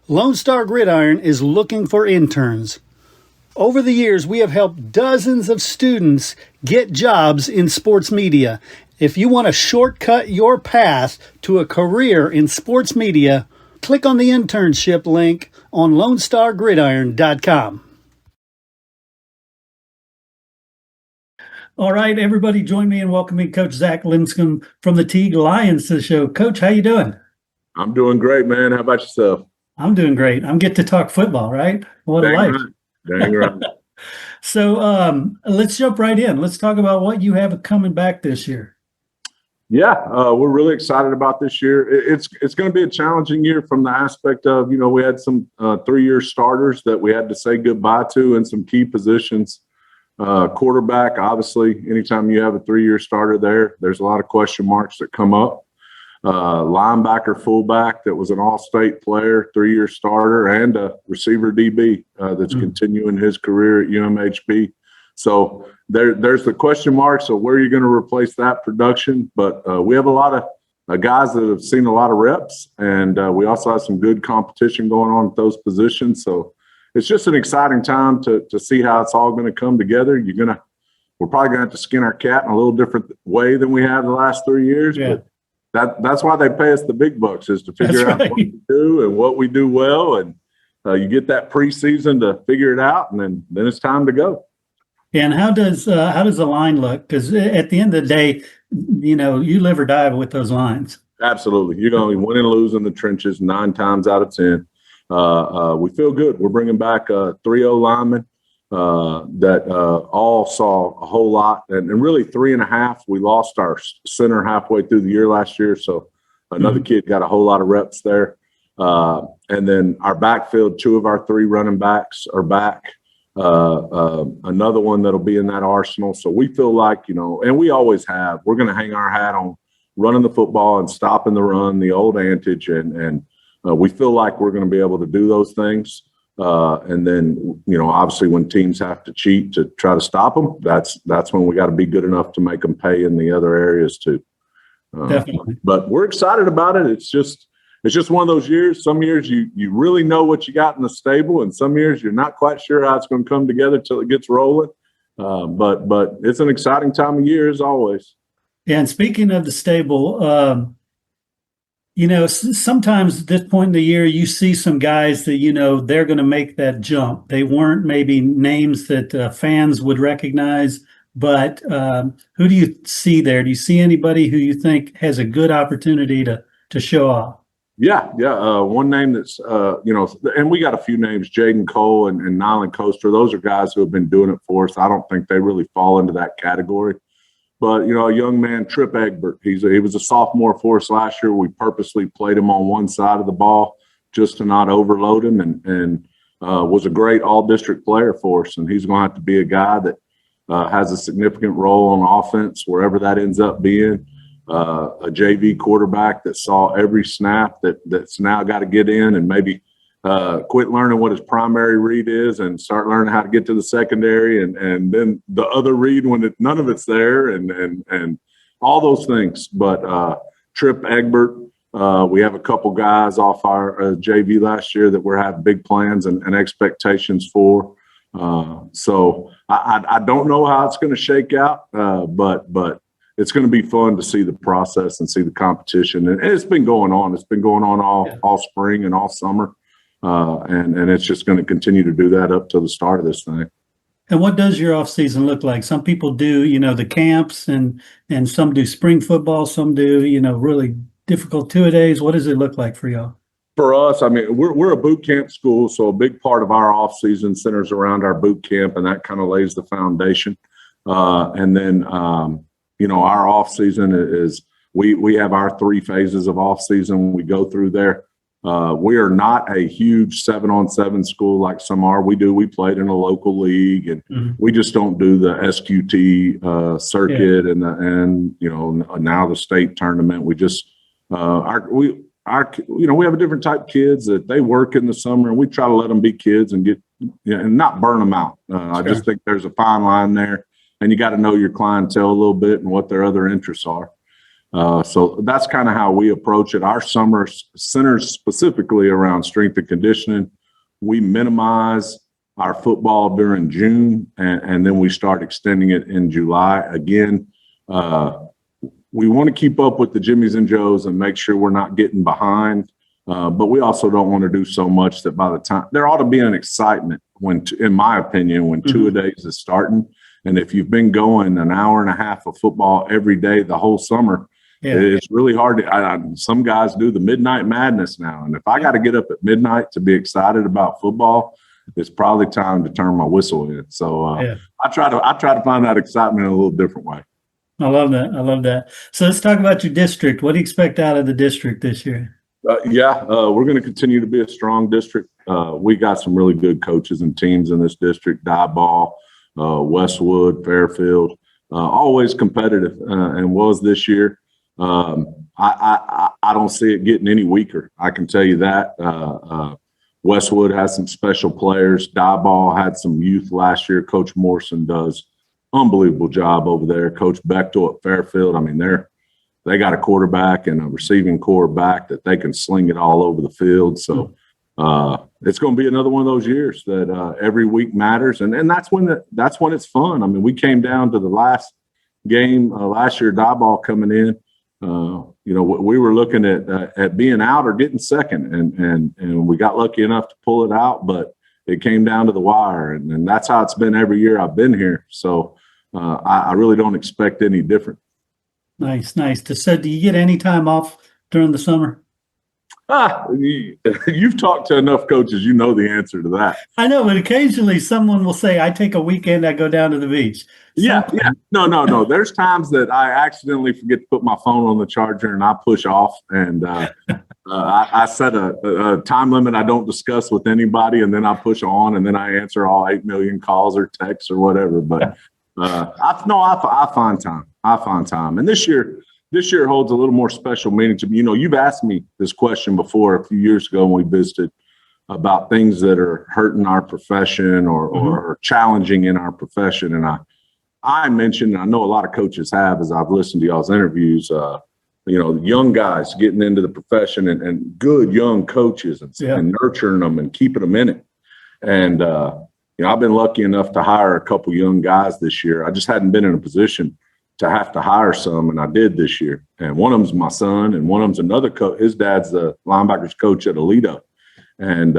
Lone Star Gridiron is looking for interns. Over the years, we have helped dozens of students get jobs in sports media. If you want to shortcut your path to a career in sports media, click on the internship link on LoneStarGridiron.com. All right, everybody, join me in welcoming Coach Zach Lipscomb from the Teague Lions to the show. Coach, how you doing? I'm doing great, man. How about yourself? I'm doing great. I'm getting to talk football, right? What a life. Right. Dang right. So let's jump right in. Let's talk about what you have coming back this year. Yeah, we're really excited about this year. It's going to be a challenging year from the aspect of, we had some 3-year starters that we had to say goodbye to in some key positions. Quarterback, obviously, anytime you have a 3-year starter there's a lot of question marks that come up. Linebacker, fullback that was an all-state player, 3-year starter, and a receiver DB that's continuing his career at UMHB. So there's the question marks of where you're going to replace that production. But we have a lot of guys that have seen a lot of reps, and we also have some good competition going on at those positions. So it's just an exciting time to see how it's all going to come together. We're probably going to have to skin our cat in a little different way than we have the last 3 years. Yeah. But that's why they pay us the big bucks, is to figure out what we do and what we do well. And you get that preseason to figure it out, and then it's time to go. And how does the line look? Because at the end of the day, you live or die with those lines. Absolutely. You're going to win and lose in the trenches 9 times out of 10. We feel good. We're bringing back 3-0 linemen that all saw a whole lot. And really 3.5. We lost our center halfway through the year last year. So another kid got a whole lot of reps there. And then our backfield, 2 of our 3 running backs are back. Another one that'll be in that arsenal. So we feel like, and we always have, we're going to hang our hat on running the football and stopping the run, the old antage. And we feel like we're going to be able to do those things. And then, obviously when teams have to cheat to try to stop them, that's when we got to be good enough to make them pay in the other areas too. Definitely. But we're excited about it. It's just one of those years. Some years you really know what you got in the stable, and some years you're not quite sure how it's going to come together till it gets rolling. But it's an exciting time of year as always. Yeah, and speaking of the stable, sometimes at this point in the year, you see some guys that, they're going to make that jump. They weren't maybe names that fans would recognize, but who do you see there? Do you see anybody who you think has a good opportunity to show off? Yeah. One name that's, and we got a few names, Jaden Cole and Nylan Coaster. Those are guys who have been doing it for us. I don't think they really fall into that category. But, a young man, Trip Egbert, he was a sophomore for us last year. We purposely played him on one side of the ball just to not overload him, and was a great all-district player for us. And he's going to have to be a guy that has a significant role on offense, wherever that ends up being. A JV quarterback that saw every snap that's now got to get in and maybe quit learning what his primary read is and start learning how to get to the secondary and then the other read when none of it's there and all those things. But Trip Egbert, we have a couple guys off our JV last year that we're having big plans and expectations for. So I don't know how it's going to shake out, but it's going to be fun to see the process and see the competition. And it's been going on. It's been going on all spring and all summer. And it's just going to continue to do that up to the start of this thing. And what does your off season look like? Some people do, the camps and some do spring football. Some do, really difficult 2-a-days. What does it look like for y'all? For us, we're a boot camp school. So a big part of our off season centers around our boot camp, and that kind of lays the foundation. And then, our off season is we have our 3 phases of off season. We go through there. We are not a huge 7-on-7 school like some are. We played in a local league, and we just don't do the SQT circuit and now the state tournament. We just we have a different type of kids that they work in the summer, and we try to let them be kids and get and not burn them out. I just think there's a fine line there, and you got to know your clientele a little bit and what their other interests are. So that's kind of how we approach it. Our summer centers specifically around strength and conditioning. We minimize our football during June, and then we start extending it in July. Again, we want to keep up with the Jimmies and Joes and make sure we're not getting behind. But we also don't want to do so much that by the time there ought to be an excitement in my opinion, when two-a-days is starting. And if you've been going an hour and a half of football every day the whole summer, it's really hard to. Some guys do the midnight madness now, and if I got to get up at midnight to be excited about football, it's probably time to turn my whistle in. So I try to find that excitement in a little different way. I love that. So let's talk about your district. What do you expect out of the district this year? We're going to continue to be a strong district. We got some really good coaches and teams in this district. Doelle, Westwood, Fairfield, always competitive, and was this year. I don't see it getting any weaker. I can tell you that. Westwood has some special players. Doelle had some youth last year. Coach Morrison does unbelievable job over there. Coach Bechtel at Fairfield. I mean, they got a quarterback and a receiving quarterback that they can sling it all over the field. So it's going to be another one of those years that every week matters, and that's when it's fun. I mean, we came down to the last game last year. Doelle coming in. We were looking at being out or getting second, and we got lucky enough to pull it out, but it came down to the wire, and that's how it's been every year I've been here. So I really don't expect any different. Nice. So do you get any time off during the summer? You've talked to enough coaches, you know the answer to that. I know, but occasionally someone will say, I take a weekend, I go down to the beach. Yeah. No. There's times that I accidentally forget to put my phone on the charger and I push off, and I set a time limit I don't discuss with anybody, and then I push on, and then I answer all 8 million calls or texts or whatever. But I find time. And this year holds a little more special meaning to me. You've asked me this question before a few years ago when we visited about things that are hurting our profession or challenging in our profession. And I mentioned, and I know a lot of coaches have, as I've listened to y'all's interviews, young guys getting into the profession and good young coaches and nurturing them and keeping them in it. And, I've been lucky enough to hire a couple young guys this year. I just hadn't been in a position to have to hire some, and I did this year. And one of them's my son, and one of them's another coach. His dad's the linebackers coach at Aledo. And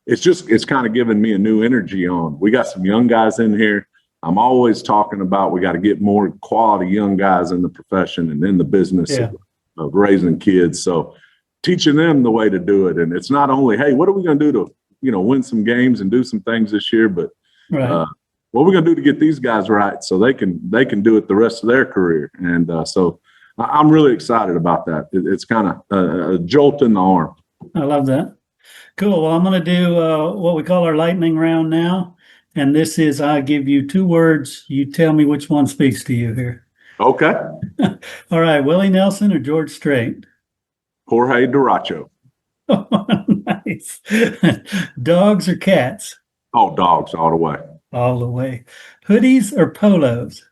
it's kind of given me a new energy on. We got some young guys in here. I'm always talking about we got to get more quality young guys in the profession and in the business of raising kids. So teaching them the way to do it. And it's not only, hey, what are we going to do to, win some games and do some things this year, but what are we going to do to get these guys right so they can do it the rest of their career. And so I'm really excited about that. It's kind of a jolt in the arm. I love that. Cool. Well, I'm going to do what we call our lightning round now. And this is, I give you 2 words. You tell me which one speaks to you here. Okay. All right. Willie Nelson or George Strait? Jorge Duracho. Nice. Dogs or cats? Oh, dogs all the way. All the way. Hoodies or polos?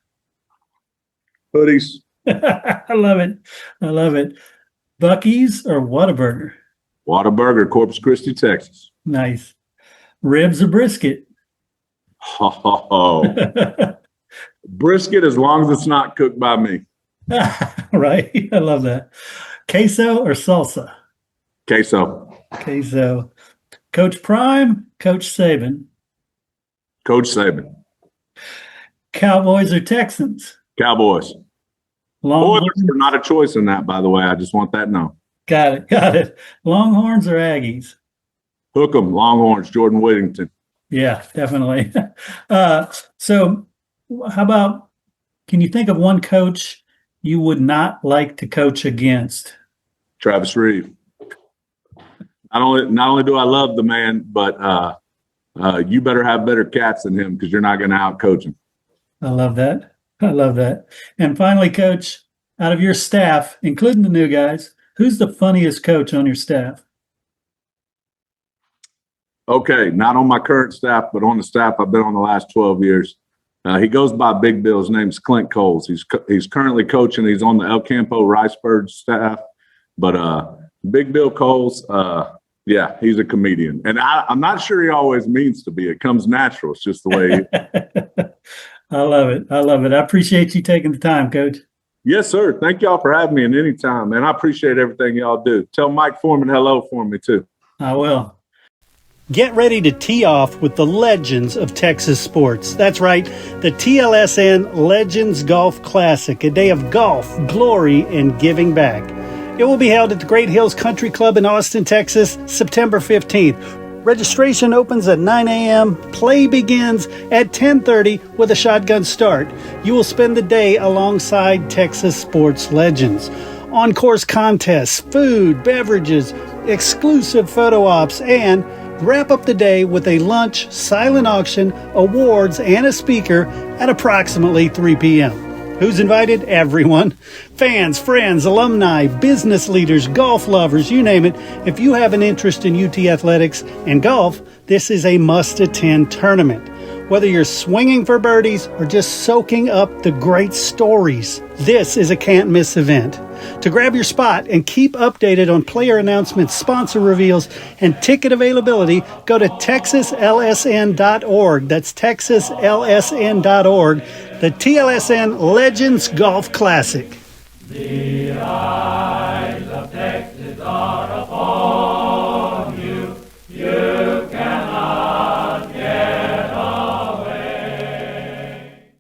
Hoodies. I love it. Buc-ee's or Whataburger? Whataburger, Corpus Christi, Texas. Nice. Ribs or brisket? Brisket, as long as it's not cooked by me. Right. I love that. Queso or salsa? Queso. Coach Prime, Coach Saban? Coach Saban. Cowboys or Texans? Cowboys. Oilers are not a choice in that, by the way. I just want that known. Got it. Longhorns or Aggies? Hook 'em, Longhorns, Jordan Whittington. Yeah, definitely. So how about, can you think of one coach you would not like to coach against? Travis Reed. Not only do I love the man, but you better have better cats than him because you're not going to outcoach him. I love that. And finally, Coach, out of your staff, including the new guys, who's the funniest coach on your staff? Okay, not on my current staff, but on the staff I've been on the last 12 years. He goes by Big Bill. His name's Clint Coles. He's currently coaching. He's on the El Campo Ricebird staff. But Big Bill Coles, yeah, he's a comedian. And I'm not sure he always means to be. It comes natural. It's just the way I love it. I love it. I appreciate you taking the time, Coach. Yes, sir. Thank y'all for having me at any time, man. I appreciate everything y'all do. Tell Mike Foreman hello for me, too. I will. Get ready to tee off with the legends of Texas sports. That's right, the TLSN Legends Golf Classic, a day of golf, glory, and giving back. It will be held at the Great Hills Country Club in Austin, Texas, September 15th. Registration opens at 9 a.m. Play begins at 10:30 with a shotgun start. You will spend the day alongside Texas sports legends. On-course contests, food, beverages, exclusive photo ops, and wrap up the day with a lunch, silent auction, awards, and a speaker at approximately 3 p.m. Who's invited? Everyone. Fans, friends, alumni, business leaders, golf lovers, you name it. If you have an interest in UT athletics and golf, this is a must-attend tournament. Whether you're swinging for birdies or just soaking up the great stories, this is a can't-miss event. To grab your spot and keep updated on player announcements, sponsor reveals, and ticket availability, go to texaslsn.org. That's texaslsn.org. The TLSN Legends Golf Classic.